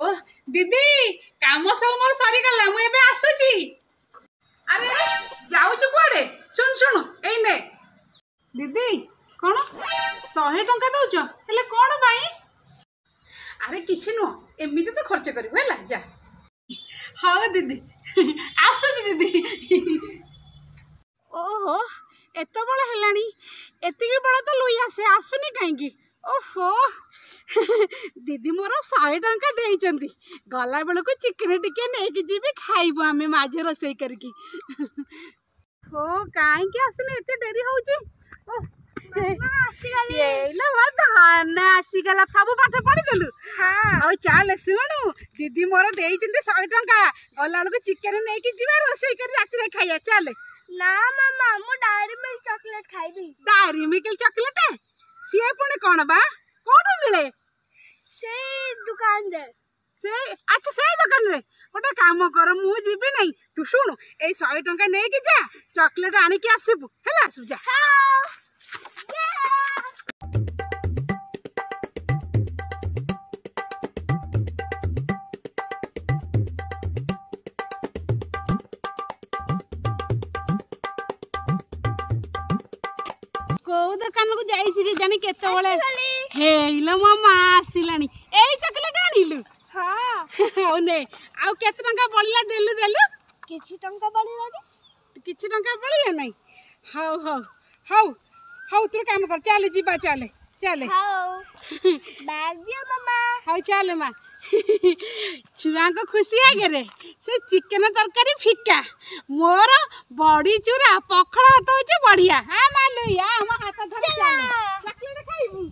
ओ दीदी काम सब मोर सरी गला मु एबे आसुची। अरे जाऊ छु कोडे सुन सुन एई ने दीदी कोन 100 टंका दउछ हेले कोन भाई। अरे किछि नो एमिति तो खर्च करबो हला जा। हाँ दीदी आसुची दीदी। ओहो एत बड़ हेलानी एतिकी बड़ तो लुई आसे आसुनी काईकी। ओहो दीदी मोर 100 टंका देइचंती गला बेल को चिकन टिके नेकी जीबी खाइबो आमे माझे रोसई करकी। हो काई के आसने एते देरी होउची। येलो धान आसी गला सब पाठ पढ़ी देलु। हां आ चाल सुनु दीदी मोर देइचंती 100 टंका गला बेल को चिकन नेकी जीबा रोसई कर रात रे खाइया चल। ना मामा मु डायरी मिल्क चॉकलेट खाइबी। डायरी मिल्क चॉकलेट सिए पुणी कोन बा कोन मिले से दुकान दे से। अच्छा से दुकान रे गोटे काम कर मु जीबी नहीं तू सुन ए 100 टंका नै कि जा चॉकलेट आनी के आसीबू हला आसु जा। को दुकान को जाई छी जानी केते बळे हेलो मामा आसिलानी एई चॉकलेट आनिलु। हां ओ ने आ केते टंका बळिला देलु देलु किछि टंका बळिला के किछि टंका बळिला नै। हाउ हाउ हाउ हाउ तू काम कर चल जीबा चल चल। हाउ बैग दियो मामा। हाउ चल मा छुआ को खुशी आगे रे से चिकन तरकारी फिका मोर बड़ी चूरा पखड़ा तो बढ़िया। हाँ मालू या हम हाथ धर चल चॉकलेट खाइबू।